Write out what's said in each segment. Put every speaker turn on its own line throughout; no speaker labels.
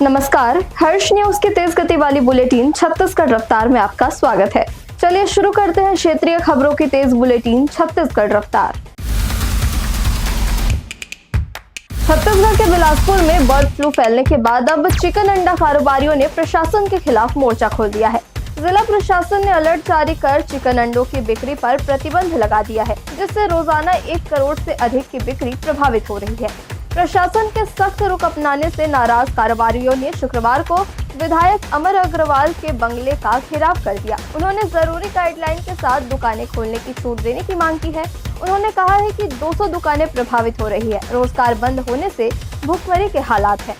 नमस्कार, हर्ष न्यूज की तेज गति वाली बुलेटिन छत्तीसगढ़ रफ्तार में आपका स्वागत है। चलिए शुरू करते हैं क्षेत्रीय खबरों की तेज बुलेटिन छत्तीसगढ़ रफ्तार। छत्तीसगढ़ के बिलासपुर में बर्ड फ्लू फैलने के बाद अब चिकन अंडा कारोबारियों ने प्रशासन के खिलाफ मोर्चा खोल दिया है। जिला प्रशासन ने अलर्ट जारी कर चिकन अंडों की बिक्री पर प्रतिबंध लगा दिया है, जिससे रोजाना 1 करोड़ से अधिक की बिक्री प्रभावित हो रही है। प्रशासन के सख्त रुख अपनाने से नाराज कारोबारियों ने शुक्रवार को विधायक अमर अग्रवाल के बंगले का घेराव कर दिया। उन्होंने जरूरी गाइडलाइन के साथ दुकानें खोलने की छूट देने की मांग की है। उन्होंने कहा है कि 200 दुकानें प्रभावित हो रही है। रोजगार बंद होने से भुखमरी के हालात हैं।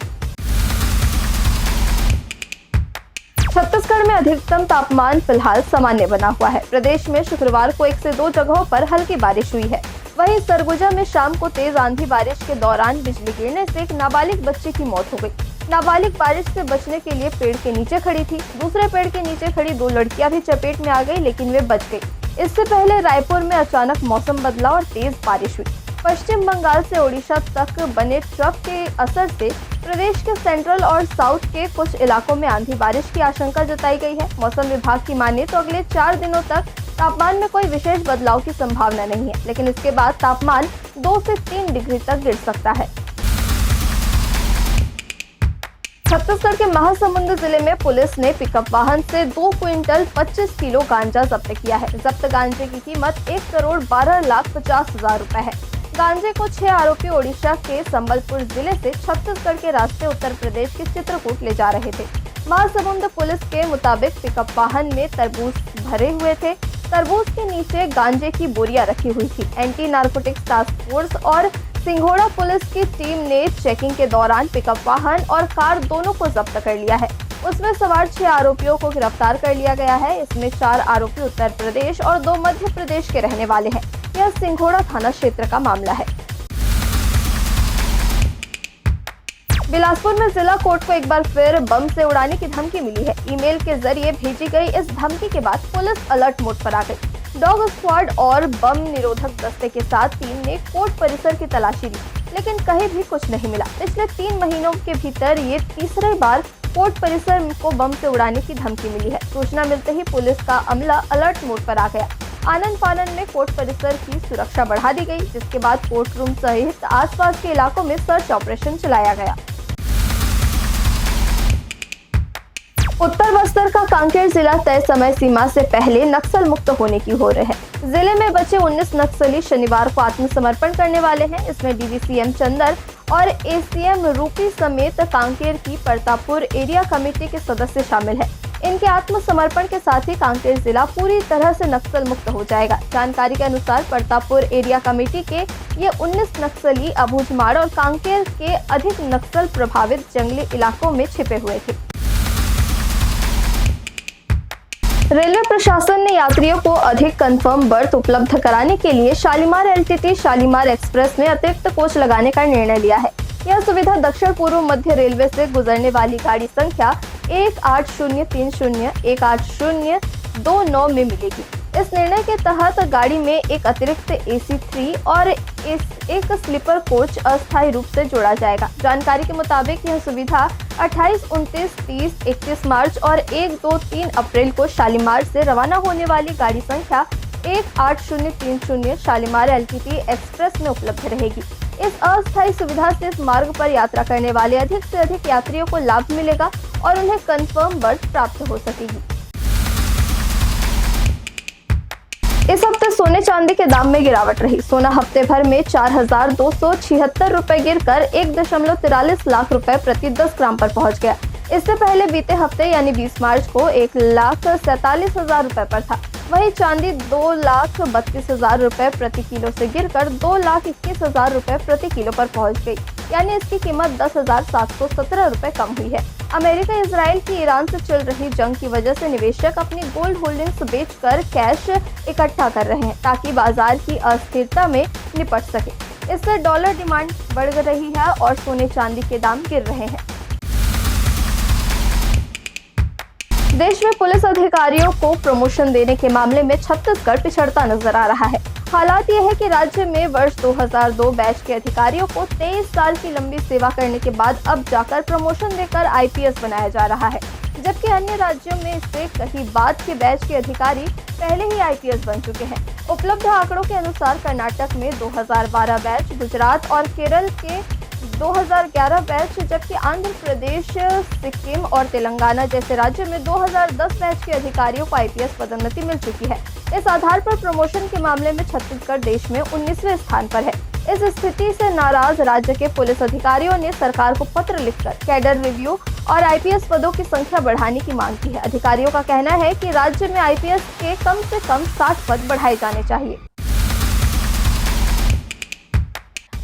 छत्तीसगढ़ में अधिकतम तापमान फिलहाल सामान्य बना हुआ है। प्रदेश में शुक्रवार को 1 से 2 जगहों पर हल्की बारिश हुई है। वहीं सरगुजा में शाम को तेज आंधी बारिश के दौरान बिजली गिरने से एक नाबालिग बच्चे की मौत हो गई। नाबालिग बारिश से बचने के लिए पेड़ के नीचे खड़ी थी। दूसरे पेड़ के नीचे खड़ी 2 लड़कियां भी चपेट में आ गई, लेकिन वे बच गई। इससे पहले रायपुर में अचानक मौसम बदला और तेज बारिश हुई। पश्चिम बंगाल से ओडिशा तक बने ट्रफ के असर से प्रदेश के सेंट्रल और साउथ के कुछ इलाकों में आंधी बारिश की आशंका जताई गई है। मौसम विभाग की माने तो अगले 4 दिनों तक तापमान में कोई विशेष बदलाव की संभावना नहीं है, लेकिन इसके बाद तापमान 2 से 3 डिग्री तक गिर सकता है। छत्तीसगढ़ के महासमुंद जिले में पुलिस ने पिकअप वाहन से 2 क्विंटल 25 किलो गांजा जब्त किया है। जब्त गांजे की कीमत 1 करोड़ 12,50,000 रुपए है। गांजे को 6 आरोपी ओडिशा के संबलपुर जिले से छत्तीसगढ़ के रास्ते उत्तर प्रदेश के चित्रकूट ले जा रहे थे। महासमुंद पुलिस के मुताबिक पिकअप वाहन में तरबूज भरे हुए थे। तरबूज के नीचे गांजे की बोरियां रखी हुई थी। एंटी नारकोटिक्स टास्क फोर्स और सिंघोड़ा पुलिस की टीम ने चेकिंग के दौरान पिकअप वाहन और कार दोनों को जब्त कर लिया है। उसमें सवार 6 आरोपियों को गिरफ्तार कर लिया गया है। इसमें 4 आरोपी उत्तर प्रदेश और 2 मध्य प्रदेश के रहने वाले हैं। यह सिंघोड़ा थाना क्षेत्र का मामला है। बिलासपुर में जिला कोर्ट को एक बार फिर बम से उड़ाने की धमकी मिली है। ईमेल के जरिए भेजी गई इस धमकी के बाद पुलिस अलर्ट मोड पर आ गई। डॉग स्क्वाड और बम निरोधक दस्ते के साथ टीम ने कोर्ट परिसर की तलाशी ली, लेकिन कहीं भी कुछ नहीं मिला। पिछले 3 महीनों के भीतर ये तीसरी बार कोर्ट परिसर को बम से उड़ाने की धमकी मिली है। सूचना मिलते ही पुलिस का अमला अलर्ट मोड पर आ गया। आनन फानन में कोर्ट परिसर की सुरक्षा बढ़ा दी गई, जिसके बाद कोर्ट रूम सहित आसपास के इलाकों में सर्च ऑपरेशन चलाया गया। उत्तर बस्तर का कांकेर जिला तय समय सीमा से पहले नक्सल मुक्त होने की हो रहे हैं। जिले में बचे 19 नक्सली शनिवार को आत्मसमर्पण करने वाले हैं। इसमें डीवीसीएम चंदर और एसीएम रूपी समेत कांकेर की परतापुर एरिया कमेटी के सदस्य शामिल हैं। इनके आत्मसमर्पण के साथ ही कांकेर जिला पूरी तरह से नक्सल मुक्त हो जाएगा। जानकारी के अनुसार परतापुर एरिया कमेटी के ये 19 नक्सली अबूझमाड़ और कांकेर के अधिक नक्सल प्रभावित जंगली इलाकों में छिपे हुए थे। रेलवे प्रशासन ने यात्रियों को अधिक कंफर्म बर्थ उपलब्ध कराने के लिए शालीमार एलटीटी शालीमार एक्सप्रेस में अतिरिक्त कोच लगाने का निर्णय लिया है। यह सुविधा दक्षिण पूर्व मध्य रेलवे से गुजरने वाली गाड़ी संख्या 1803018029 में मिलेगी। इस निर्णय के तहत गाड़ी में एक अतिरिक्त AC3 और एक स्लीपर कोच अस्थायी रूप से जोड़ा जाएगा। जानकारी के मुताबिक यह सुविधा 28, 29, 30, 31 मार्च और 1, 2, 3 अप्रैल को शालीमार से रवाना होने वाली गाड़ी संख्या 1803 शालीमार एलटीटी एक्सप्रेस में उपलब्ध रहेगी। इस अस्थायी सुविधा से इस मार्ग पर यात्रा करने वाले अधिक से अधिक यात्रियों को लाभ मिलेगा और उन्हें कंफर्म बर्थ प्राप्त हो सकेगी। इस हफ्ते सोने चांदी के दाम में गिरावट रही। सोना हफ्ते भर में 4,276 रुपए गिरकर 1.43 लाख रुपए प्रति 10 ग्राम पर पहुंच गया। इससे पहले बीते हफ्ते यानी 20 मार्च को 1,47,000 रुपए पर था। वहीं चांदी 2,32,000 रुपए प्रति किलो से गिरकर 2,21,000 रुपए प्रति किलो पर पहुंच गई, यानी इसकी कीमत 10,717 रुपए कम हुई है। अमेरिका इजराइल की ईरान से चल रही जंग की वजह से निवेशक अपनी गोल्ड होल्डिंग्स बेचकर कैश इकट्ठा कर रहे हैं, ताकि बाजार की अस्थिरता में निपट सके। इससे डॉलर डिमांड बढ़ रही है और सोने चांदी के दाम गिर रहे हैं। देश में पुलिस अधिकारियों को प्रमोशन देने के मामले में छत्तीसगढ़ पिछड़ता नजर आ रहा है। हालात ये है कि राज्य में वर्ष 2002 बैच के अधिकारियों को 23 साल की लंबी सेवा करने के बाद अब जाकर प्रमोशन देकर आईपीएस बनाया जा रहा है, जबकि अन्य राज्यों में इससे कहीं बाद के बैच के अधिकारी पहले ही आईपीएस बन चुके हैं। उपलब्ध आंकड़ों के अनुसार कर्नाटक में 2012 बैच, गुजरात और केरल के 2011 बैच, जबकि आंध्र प्रदेश, सिक्किम और तेलंगाना जैसे राज्यों में 2010 बैच के अधिकारियों को आईपीएस पदोन्नति मिल चुकी है। इस आधार पर प्रमोशन के मामले में छत्तीसगढ़ देश में 19वें स्थान पर है। इस स्थिति से नाराज राज्य के पुलिस अधिकारियों ने सरकार को पत्र लिखकर कैडर रिव्यू और आईपीएस पदों की संख्या बढ़ाने की मांग की है। अधिकारियों का कहना है कि राज्य में आईपीएस के कम से कम 60 पद बढ़ाए जाने चाहिए।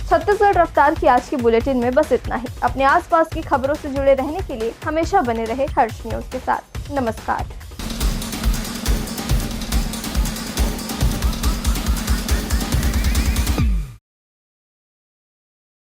छत्तीसगढ़ रफ्तार की आज की बुलेटिन में बस इतना ही। अपने आसपास की खबरों से जुड़े रहने के लिए हमेशा बने रहे हर्ष न्यूज के साथ। नमस्कार।